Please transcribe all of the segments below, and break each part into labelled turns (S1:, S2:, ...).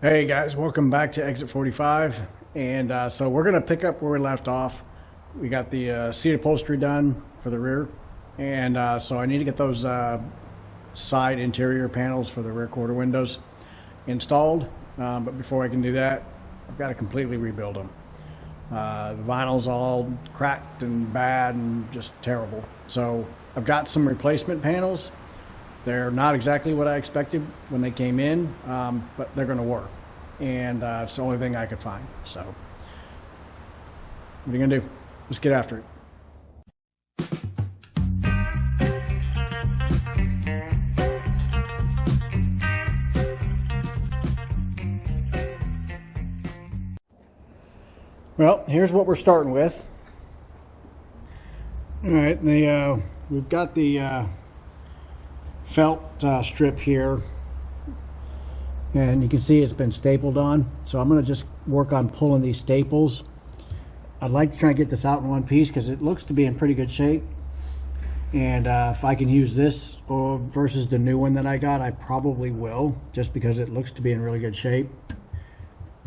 S1: Hey guys, welcome back to Exit 45. And so we're going to pick up where we left off. We got the seat upholstery done for the rear. And so I need to get those side interior panels for the rear quarter windows installed. But before I can do that, I've got to completely rebuild them. The vinyl's all cracked and bad and just terrible. So I've got some replacement panels. They're not exactly what I expected when they came in, but they're going to work. And it's the only thing I could find. So, what are you going to do? Let's get after it. Well, here's what we're starting with. All right, we've got the felt strip here, and you can see it's been stapled on. So I'm going to just work on pulling these staples. I'd like to try and get this out in one piece because it looks to be in pretty good shape. And if I can use this versus the new one that I got, I probably will, just because it looks to be in really good shape.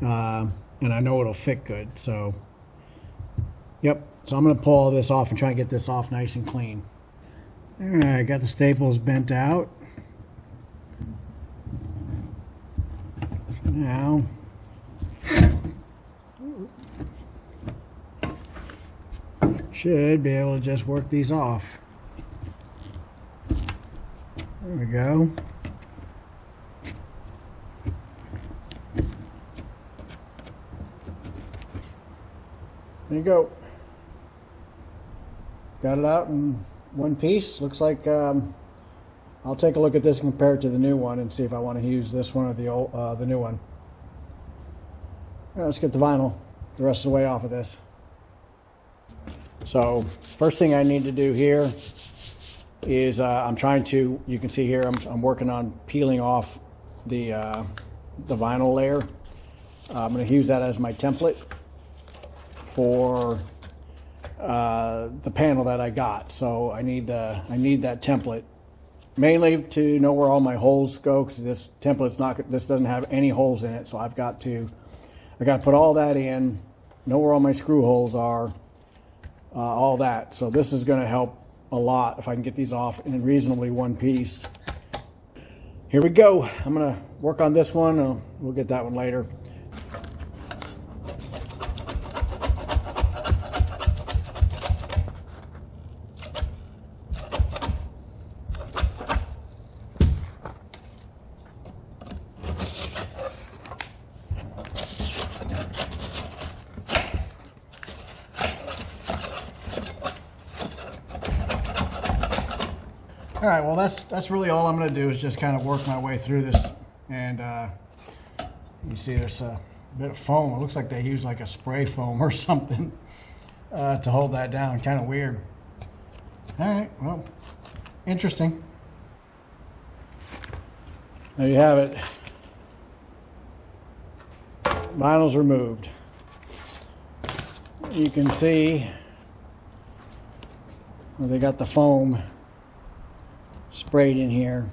S1: And I know it'll fit good. So, yep. So I'm going to pull all this off and try and get this off nice and clean. All right, got the staples bent out. So now, should be able to just work these off. There we go. There you go. Got it out in one piece. Looks like I'll take a look at this and compare it to the new one and see if I want to use this one or the new one. All right, let's get the vinyl the rest of the way off of this. So first thing I need to do here is I'm trying to, you can see here, I'm working on peeling off the vinyl layer. I'm going to use that as my template for the panel that I got. So I need that template mainly to know where all my holes go, because this doesn't have any holes in it. So I got to put all that in, know where all my screw holes are, all that. So this is going to help a lot if I can get these off in reasonably one piece. Here we go. I'm going to work on this one. We'll get that one later. All right, well, that's really all I'm going to do is just kind of work my way through this. And you see there's a bit of foam. It looks like they use like a spray foam or something to hold that down. Kind of weird. All right, well, interesting. There you have it. Vinyl's removed. You can see where they got the foam sprayed in here.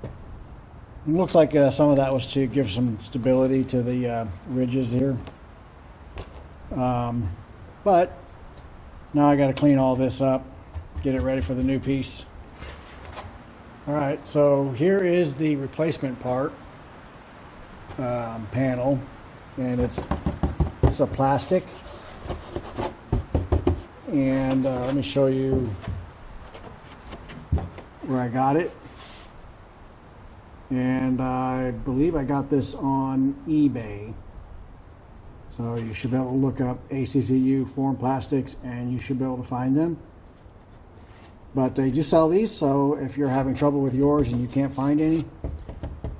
S1: It looks like some of that was to give some stability to the ridges here. But now I got to clean all this up, get it ready for the new piece. All right, so here is the replacement part panel, and it's a plastic. And let me show you where I got it. And I believe I got this on eBay. So you should be able to look up ACCU Form Plastics and you should be able to find them. But they do sell these, so if you're having trouble with yours and you can't find any,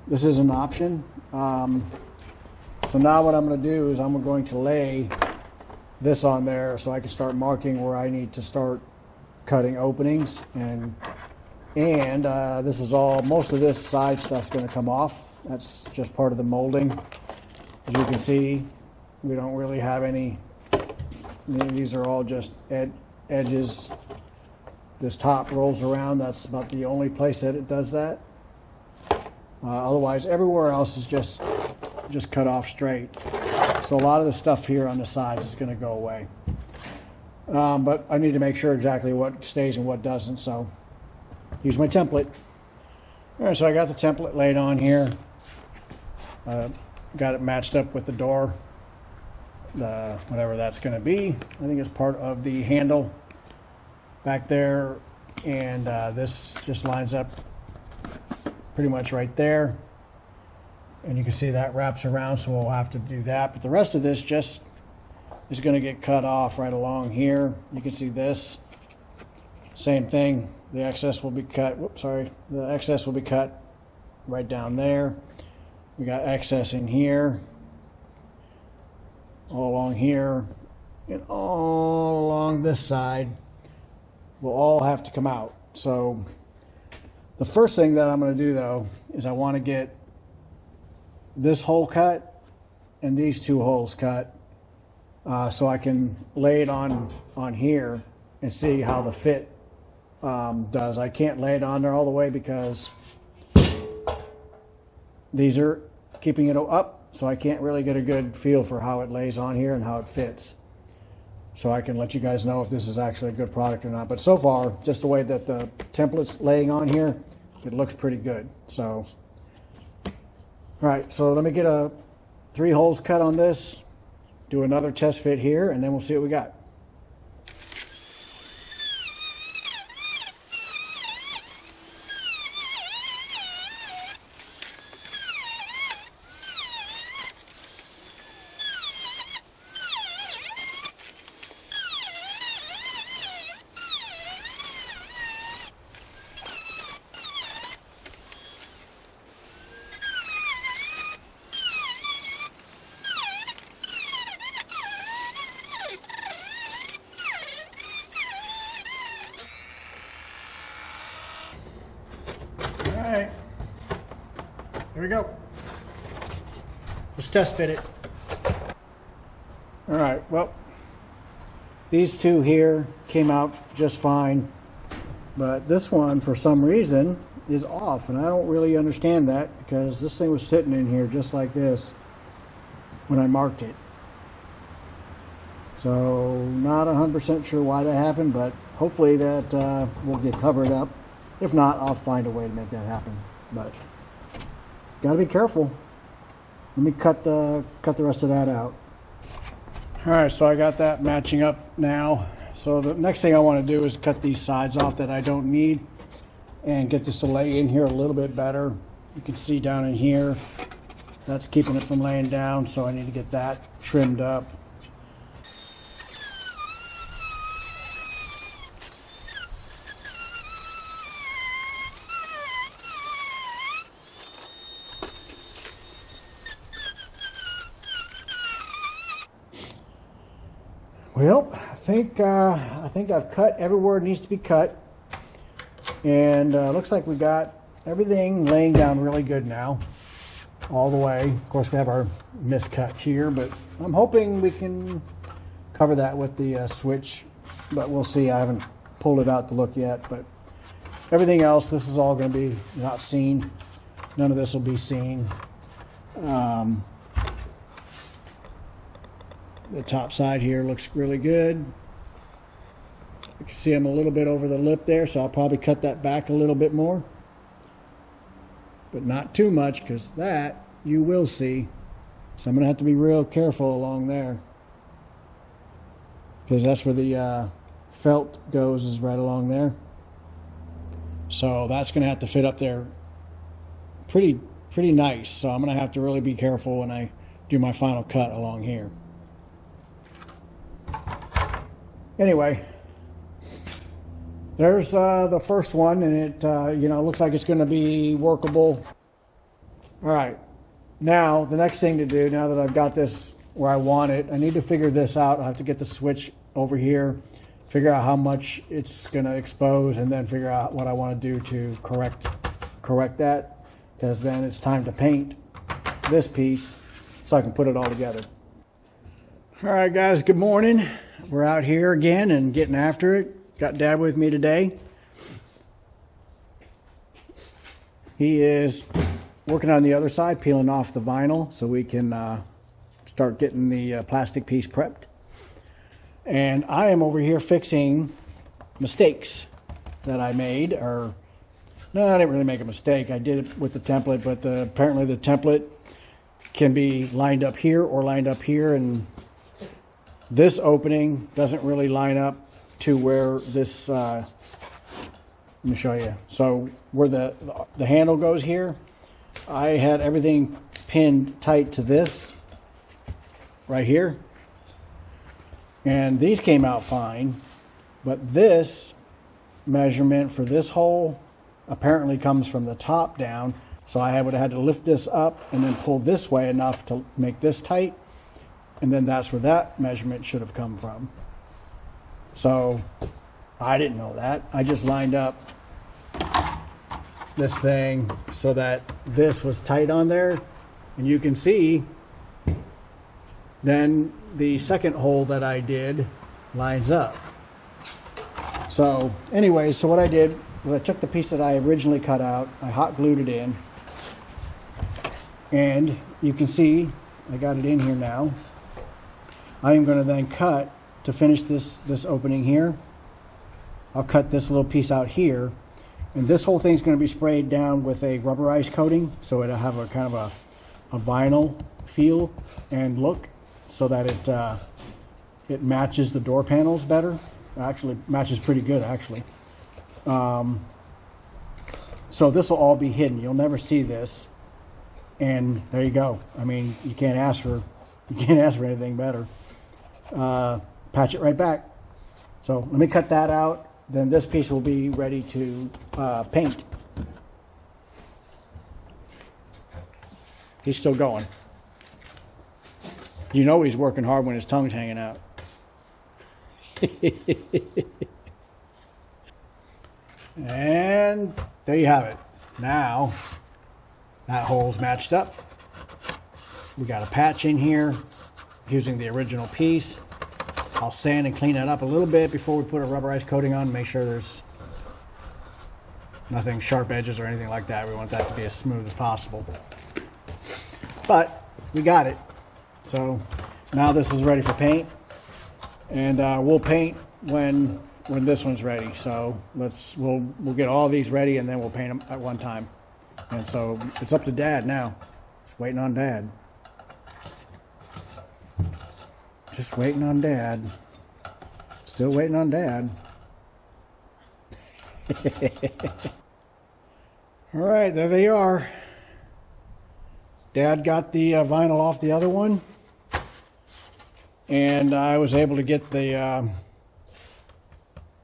S1: this is an option. So now what I'm going to do is I'm going to lay this on there so I can start marking where I need to start cutting openings. And this is all, most of this side stuff's going to come off. That's just part of the molding. As you can see, we don't really have any, these are all just edges. This top rolls around. That's about the only place that it does that. Otherwise, everywhere else is just cut off straight. So a lot of the stuff here on the sides is going to go away. But I need to make sure exactly what stays and what doesn't, so use my template. All right, so I got the template laid on here. Got it matched up with the door, whatever that's going to be. I think it's part of the handle back there, and this just lines up pretty much right there. And you can see that wraps around, so we'll have to do that. But the rest of this just is going to get cut off right along here. You can see this. Same thing. The excess will be cut. Whoops, sorry. The excess will be cut right down there. We got excess in here, all along here, and all along this side will all have to come out. So the first thing that I'm going to do, though, is I want to get this hole cut and these two holes cut, so I can lay it on here and see how the fit does. I can't lay it on there all the way because these are keeping it up, so I can't really get a good feel for how it lays on here and how it fits. So I can let you guys know if this is actually a good product or not. But so far, just the way that the template's laying on here, it looks pretty good. So, all right, so let me get 3 holes cut on this, do another test fit here, and then we'll see what we got. All right, here we go. Let's test fit it. All right, well, these two here came out just fine, but this one, for some reason, is off, and I don't really understand that because this thing was sitting in here just like this when I marked it. So, not 100% sure why that happened, but hopefully that will get covered up. If not, I'll find a way to make that happen. But gotta be careful. Let me cut the rest of that out. All right, so I got that matching up now. So the next thing I want to do is cut these sides off that I don't need and get this to lay in here a little bit better. You can see down in here, that's keeping it from laying down, so I need to get that trimmed up. Well, I think I've cut everywhere it needs to be cut, and looks like we got everything laying down really good now, all the way. Of course, we have our miscut here, but I'm hoping we can cover that with the switch, but we'll see. I haven't pulled it out to look yet, but everything else, this is all going to be not seen. None of this will be seen. The top side here looks really good. You can see I'm a little bit over the lip there, so I'll probably cut that back a little bit more. But not too much, because that you will see. So I'm going to have to be real careful along there. Because that's where the felt goes, is right along there. So that's going to have to fit up there pretty nice. So I'm going to have to really be careful when I do my final cut along here. Anyway, there's the first one, and it looks like it's going to be workable. All right, now the next thing to do, now that I've got this where I want it, I need to figure this out. I have to get the switch over here, figure out how much it's going to expose, and then figure out what I want to do to correct that, because then it's time to paint this piece so I can put it all together. All right, guys, good morning. We're out here again and getting after it. Got Dad with me today. He is working on the other side, peeling off the vinyl so we can start getting the plastic piece prepped. And I am over here fixing mistakes that I made, or no, I didn't really make a mistake. I did it with the template, but apparently the template can be lined up here or lined up here, and this opening doesn't really line up to where this, let me show you. So where the handle goes here, I had everything pinned tight to this right here. And these came out fine, but this measurement for this hole apparently comes from the top down. So I would have had to lift this up and then pull this way enough to make this tight. And then that's where that measurement should have come from. So I didn't know that. I just lined up this thing so that this was tight on there. And you can see then the second hole that I did lines up. So anyway, so what I did was I took the piece that I originally cut out, I hot glued it in, and you can see I got it in here now. I am going to then cut to finish this opening here. I'll cut this little piece out here, and this whole thing is going to be sprayed down with a rubberized coating, so it'll have a kind of a vinyl feel and look, so that it matches the door panels better. Actually matches pretty good, actually. So this will all be hidden. You'll never see this. And there you go. I mean, you can't ask for anything better. Patch it right back. So let me cut that out. Then this piece will be ready to paint. He's still going. You know he's working hard when his tongue's hanging out. And there you have it. Now that hole's matched up. We got a patch in here using the original piece. I'll sand and clean it up a little bit before we put a rubberized coating on. Make sure there's nothing sharp edges or anything like that. We want that to be as smooth as possible. But we got it. So now this is ready for paint, and we'll paint when this one's ready. So we'll get all these ready, and then we'll paint them at one time. And so it's up to Dad now. Just waiting on Dad. Just waiting on Dad. Still waiting on Dad. All right, there they are. Dad got the vinyl off the other one, and I was able to get the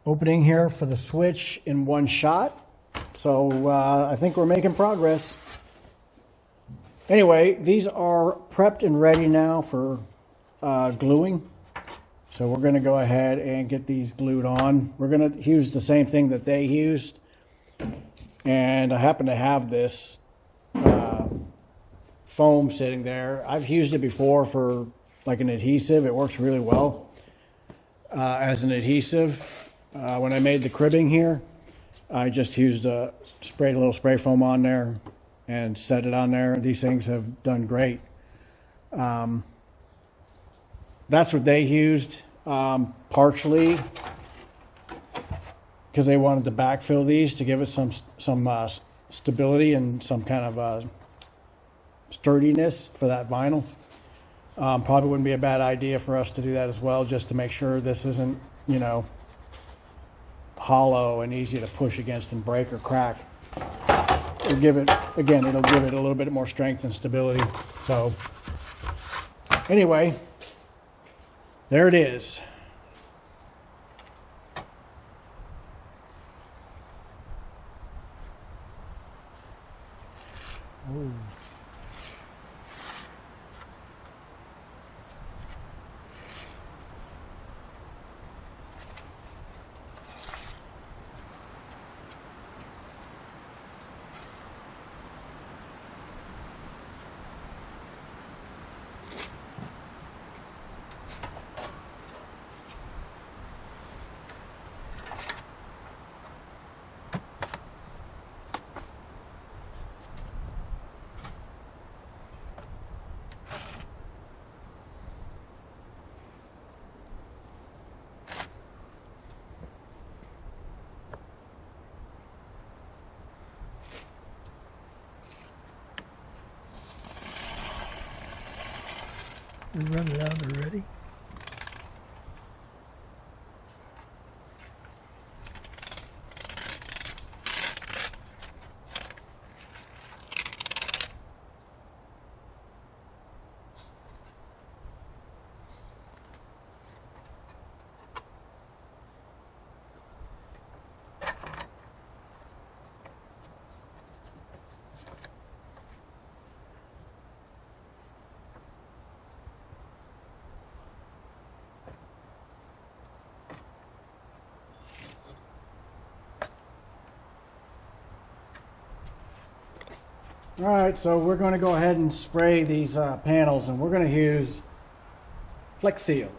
S1: opening here for the switch in one shot. So I think we're making progress. Anyway, these are prepped and ready now for gluing. So we're going to go ahead and get these glued on. We're going to use the same thing that they used. And I happen to have this foam sitting there. I've used it before for like an adhesive. It works really well as an adhesive. When I made the cribbing here, I just sprayed a little spray foam on there and set it on there. These things have done great. That's what they used, partially because they wanted to backfill these to give it some stability and some kind of sturdiness for that vinyl. Probably wouldn't be a bad idea for us to do that as well, just to make sure this isn't, hollow and easy to push against and break or crack. It'll give it a little bit more strength and stability. So anyway, there it is. Ooh.
S2: We run it out already?
S1: All right, so we're going to go ahead and spray these panels, and we're going to use Flex Seal.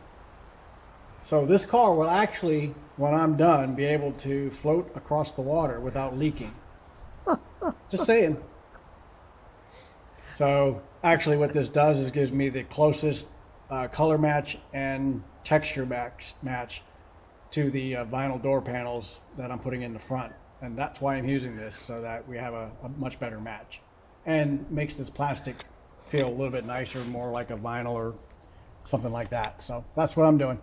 S1: So this car will actually, when I'm done, be able to float across the water without leaking. Just saying. So actually what this does is gives me the closest color match and texture match to the vinyl door panels that I'm putting in the front. And that's why I'm using this, so that we have a much better match. And makes this plastic feel a little bit nicer, more like a vinyl or something like that. So that's what I'm doing.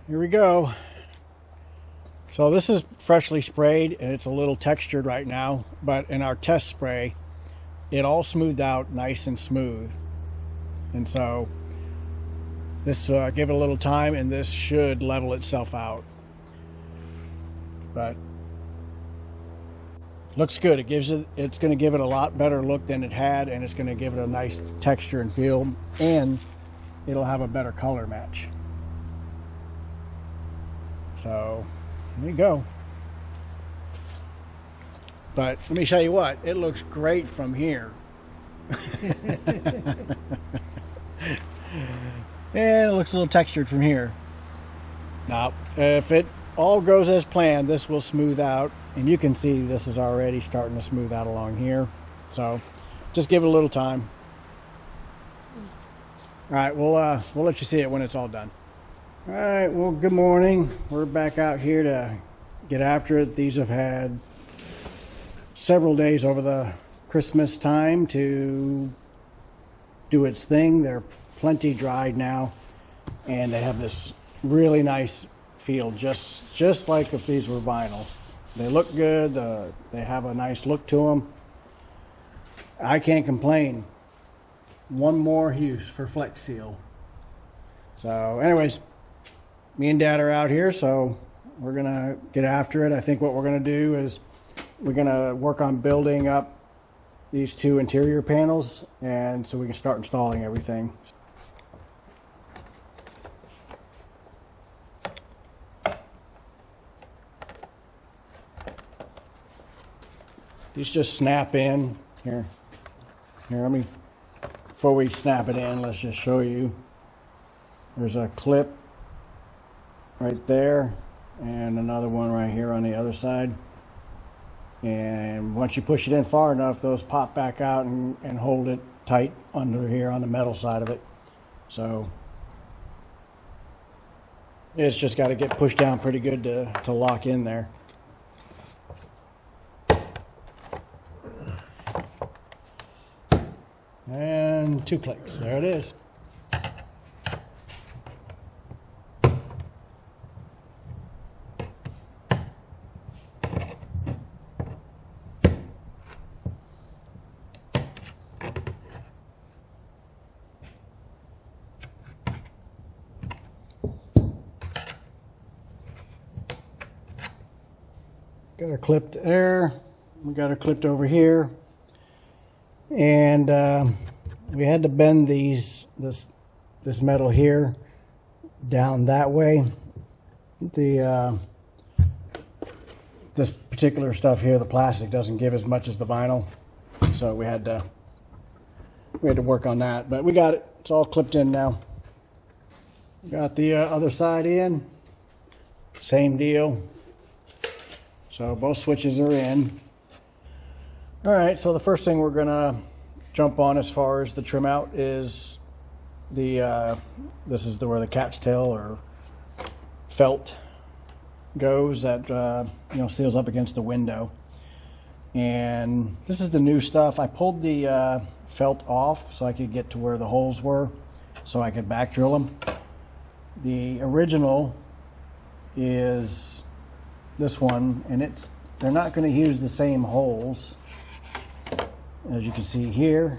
S1: Here we go. So this is freshly sprayed and it's a little textured right now, but in our test spray, it all smoothed out nice and smooth. And so this, give it a little time and this should level itself out. But looks good. It's going to give it a lot better look than it had, and it's going to give it a nice texture and feel, and it'll have a better color match. So there you go. But let me show you what, it looks great from here. And it looks a little textured from here. Now, if it all goes as planned, this will smooth out, and you can see this is already starting to smooth out along here. So just give it a little time. All right, we'll let you see it when it's all done. All right, well, good morning. We're back out here to get after it. These have had several days over the Christmas time to do its thing. They're plenty dried now, and they have this really nice feel, just like if these were vinyl. They look good. They have a nice look to them. I can't complain. One more use for Flex Seal. So anyways, me and Dad are out here, so we're gonna get after it. I think what we're gonna do is we're gonna work on building up these two interior panels, and so we can start installing everything. These just snap in. Here, let me, before we snap it in, let's just show you. There's a clip right there and another one right here on the other side. And once you push it in far enough, those pop back out and hold it tight under here on the metal side of it. So it's just got to get pushed down pretty good to lock in there. And 2 clicks. There it is. Got her clipped there. We got her clipped over here. And we had to bend this metal here down that way. This particular stuff here, the plastic, doesn't give as much as the vinyl, so we had to work on that. But we got it. It's all clipped in now. Got the other side in. Same deal. So both switches are in. All right. So the first thing we're gonna jump on as far as the trim out is this is where the cat's tail or felt goes that seals up against the window. And this is the new stuff. I pulled the felt off so I could get to where the holes were, so I could back drill them. The original is this one, and they're not going to use the same holes. As you can see here,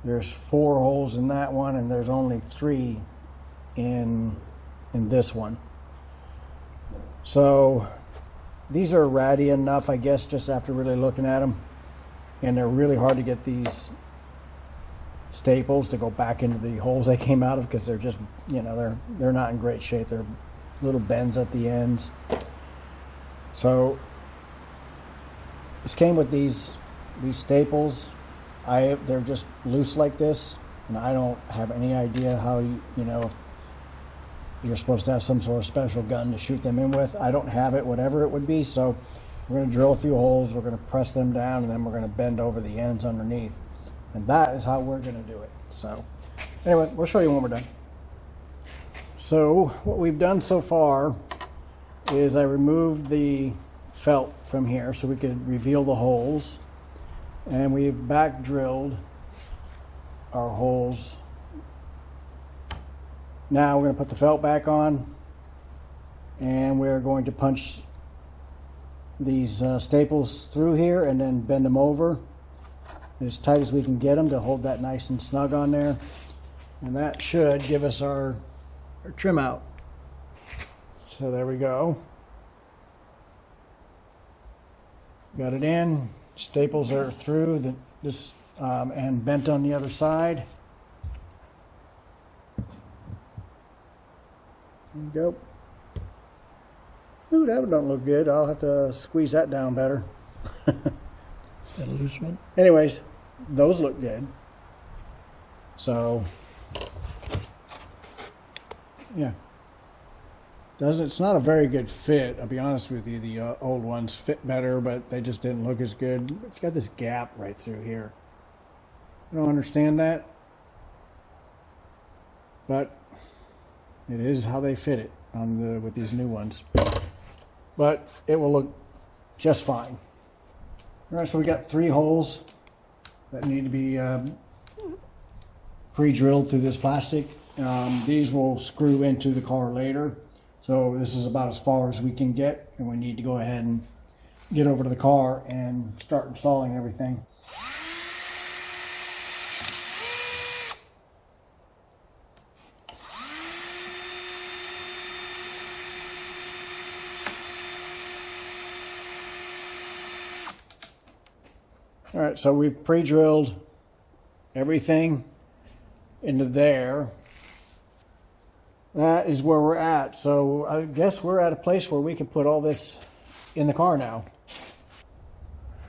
S1: there's 4 holes in that one, and there's only 3 in this one. So these are ratty enough, I guess, just after really looking at them. And they're really hard to get these staples to go back into the holes they came out of, because they're just, they're not in great shape. They're little bends at the ends. So this came with these staples. They're just loose like this, and I don't have any idea how if you're supposed to have some sort of special gun to shoot them in with. I don't have it, whatever it would be. So we're going to drill a few holes, we're going to press them down, and then we're going to bend over the ends underneath. And that is how we're going to do it. So anyway, we'll show you when we're done. So what we've done so far is I removed the felt from here so we could reveal the holes. And we've back drilled our holes. Now we're going to put the felt back on, and we're going to punch these staples through here and then bend them over as tight as we can get them to hold that nice and snug on there. And that should give us our trim out. So there we go. Got it in. Staples are through this and bent on the other side. There you go. Ooh, that one don't look good. I'll have to squeeze that down better.
S2: That loose one?
S1: Anyways, those look good. So, yeah. It's not a very good fit. I'll be honest with you. The old ones fit better, but they just didn't look as good. It's got this gap right through here. I don't understand that, but it is how they fit it with these new ones. But it will look just fine. All right, so we got 3 holes that need to be pre-drilled through this plastic. These will screw into the car later. So this is about as far as we can get, and we need to go ahead and get over to the car and start installing everything. All right, so we've pre-drilled everything into there. That is where we're at. So I guess we're at a place where we can put all this in the car now.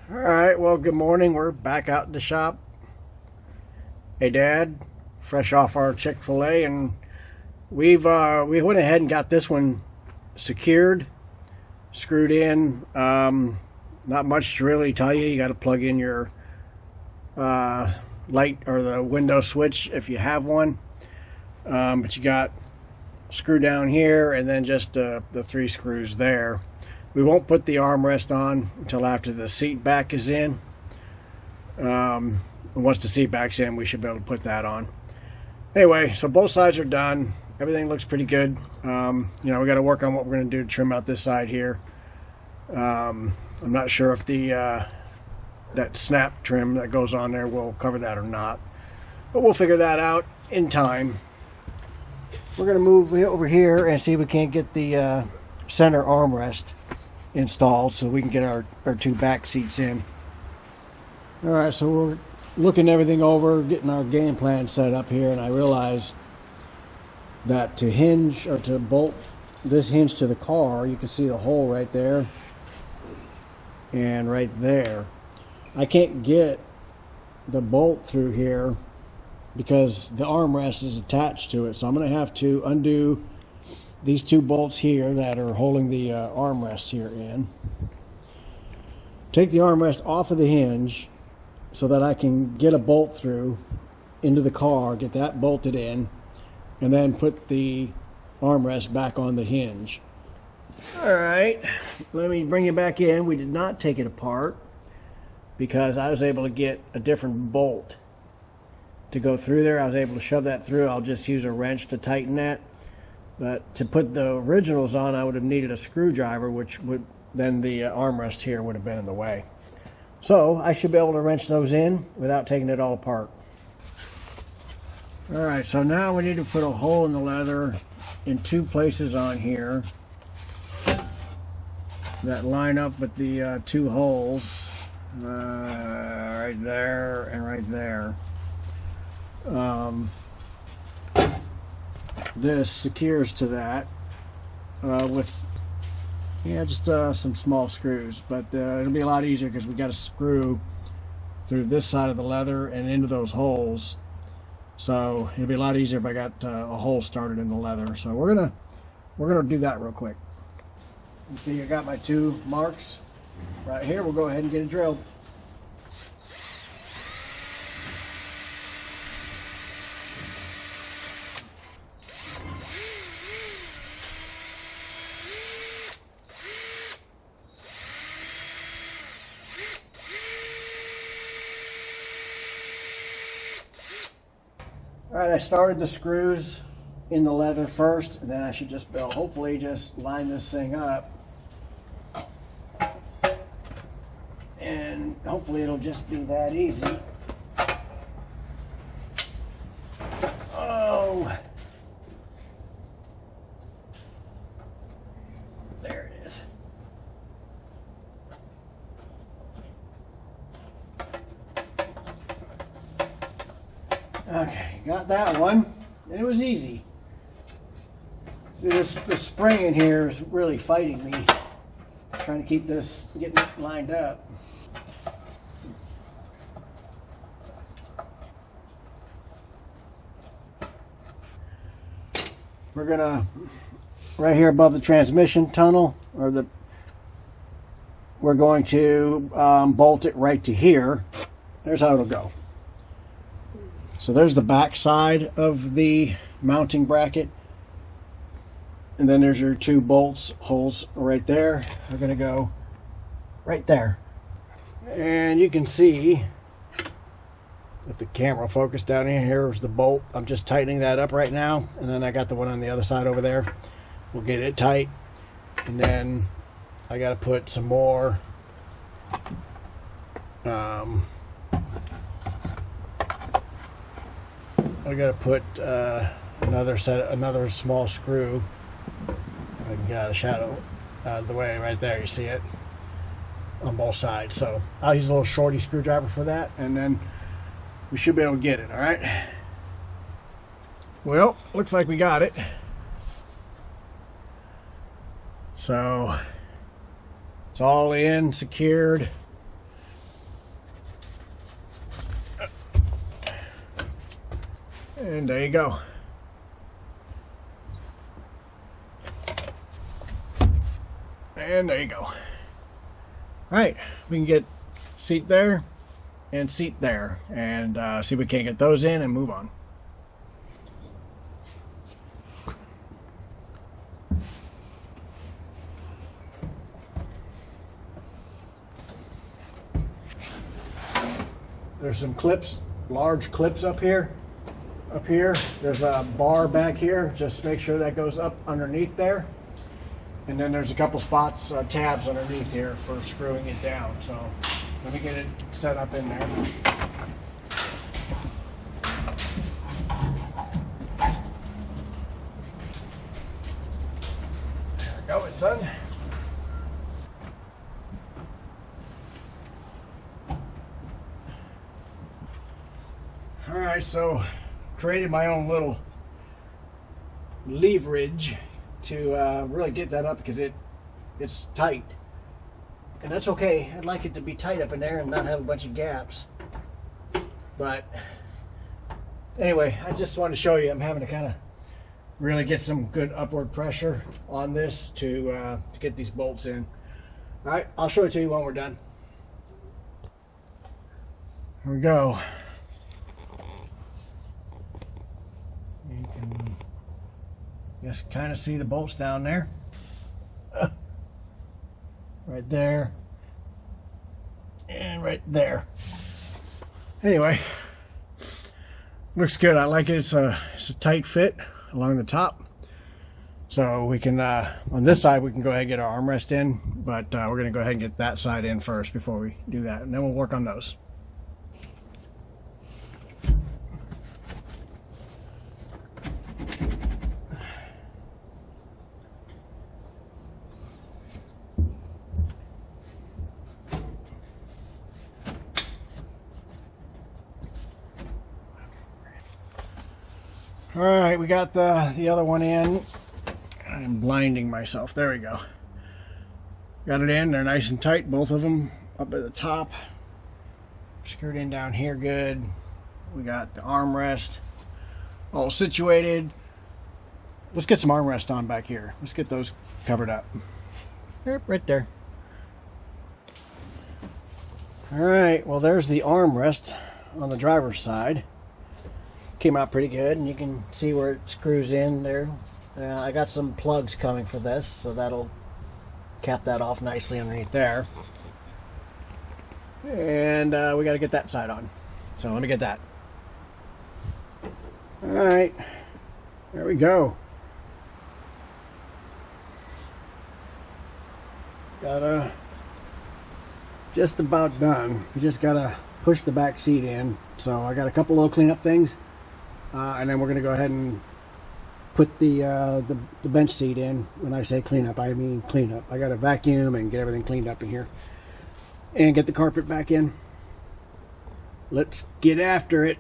S1: All right, well, good morning. We're back out in the shop. Hey, Dad, fresh off our Chick-fil-A, and we went ahead and got this one secured, screwed in. Not much to really tell you. You got to plug in your light or the window switch if you have one. But you got screw down here, and then just the 3 screws there. We won't put the armrest on until after the seat back is in. Once the seat back's in, we should be able to put that on. Anyway, so both sides are done. Everything looks pretty good. We got to work on what we're going to do to trim out this side here. I'm not sure if that snap trim that goes on there will cover that or not, but we'll figure that out in time. We're going to move over here and see if we can't get the center armrest installed so we can get our 2 back seats in. All right, so we're looking everything over, getting our game plan set up here, and I realized that to hinge or to bolt this hinge to the car, you can see the hole right there and right there. I can't get the bolt through here because the armrest is attached to it, so I'm going to have to undo these 2 bolts here that are holding the armrest here in. Take the armrest off of the hinge so that I can get a bolt through into the car, get that bolted in, and then put the armrest back on the hinge. All right, let me bring you back in. We did not take it apart because I was able to get a different bolt to go through there. I was able to shove that through. I'll just use a wrench to tighten that. But to put the originals on, I would have needed a screwdriver, which would then the armrest here would have been in the way. So I should be able to wrench those in without taking it all apart. All right, so now we need to put a hole in the leather in 2 places on here that line up with the 2 holes, right there and right there. This secures to that with just some small screws, but it'll be a lot easier because we got to screw through this side of the leather and into those holes. So it'll be a lot easier if I got a hole started in the leather. So we're gonna do that real quick. You see, I got my 2 marks right here. We'll go ahead and get it drilled. All right, I started the screws in the leather first, and then I should just hopefully just line this thing up. And hopefully it'll just be that easy. Oh. There it is. Okay, got that one. And it was easy. See, this spring in here is really fighting me. Trying to keep this, getting it lined up. We're gonna, right here above the transmission tunnel, we're going to bolt it right to here. There's how it'll go. So there's the back side of the mounting bracket. And then there's your 2 bolts holes right there. They're going to go right there. And you can see, if the camera focused down in here, here's the bolt. I'm just tightening that up right now. And then I got the one on the other side over there. We'll get it tight. And then I got to put some more I got to put another small screw. I can get out of the shadow out of the way right there. You see it on both sides. So I'll use a little shorty screwdriver for that, and then we should be able to get it. All right. Well, looks like we got it. So it's all in, secured. And there you go. And there you go. All right, we can get seat there and seat there, and see if we can't get those in and move on. There's some clips, large clips up here. Up here, there's a bar back here. Just make sure that goes up underneath there. And then there's a couple spots, tabs underneath here for screwing it down. So let me get it set up in there. There we go, son. right, so created my own little leverage to really get that up because it's tight. And that's okay. I'd like it to be tight up in there and not have a bunch of gaps. But anyway, I just wanted to show you I'm having to kind of really get some good upward pressure on this to get these bolts in. All right, I'll show it to you when we're done. Here we go. You can just kind of see the bolts down there. Right there. And right there. Anyway, looks good. I like it. It's a tight fit along the top. So we can, on this side, we can go ahead and get our armrest in, but we're going to go ahead and get that side in first before we do that. And then we'll work on those. All right, we got the other one in. I'm blinding myself. There we go. Got it in. They're nice and tight, both of them up at the top. Screwed in down here good. We got the armrest all situated. Let's get some armrest on back here. Let's get those covered up. Yep, right there. All right, well, there's the armrest on the driver's side. Came out pretty good, and you can see where it screws in there. I got some plugs coming for this, so that'll cap that off nicely underneath there. And we got to get that side on. So let me get that. All right, there we go. Got just about done. We just gotta push the back seat in. So I got a couple little cleanup things. And then we're going to go ahead and put the bench seat in. When I say cleanup, I mean cleanup. I got to vacuum and get everything cleaned up in here. And get the carpet back in. Let's get after it.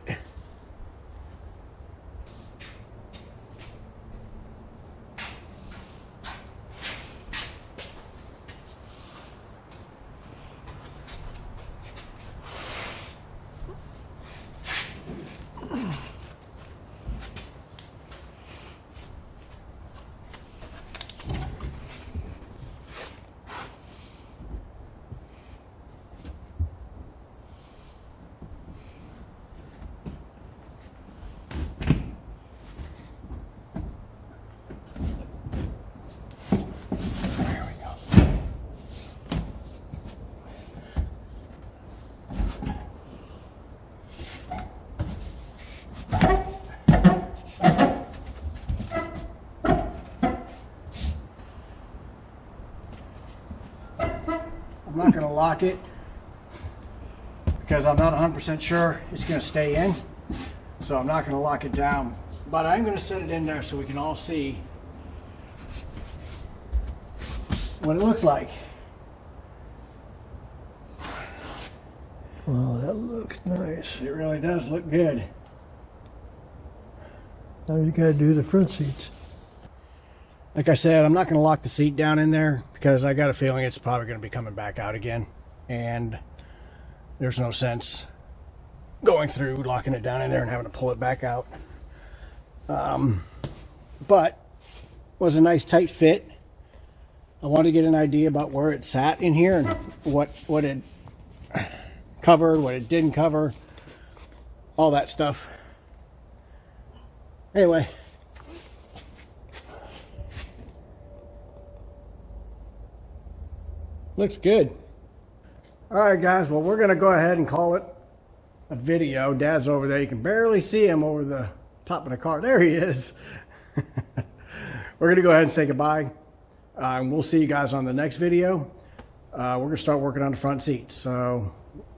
S1: I'm not going to lock it because I'm not 100% sure it's going to stay in. So I'm not going to lock it down. But I'm going to set it in there so we can all see what it looks like.
S2: Wow, that looks nice.
S1: It really does look good.
S2: Now you gotta do the front seats.
S1: Like I said, I'm not going to lock the seat down in there because I got a feeling it's probably going to be coming back out again. And there's no sense going through, locking it down in there and having to pull it back out. But it was a nice tight fit. I wanted to get an idea about where it sat in here and what it covered, what it didn't cover, all that stuff. Anyway. Looks good. All right, guys. Well, we're going to go ahead and call it a video. Dad's over there. You can barely see him over the top of the car. There he is. We're going to go ahead and say goodbye. And we'll see you guys on the next video. We're going to start working on the front seats. So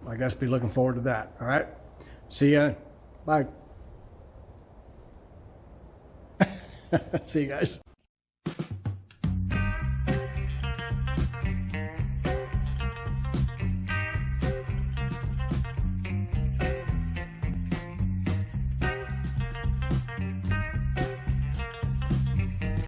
S1: I guess be looking forward to that. All right. See ya. Bye. See you guys.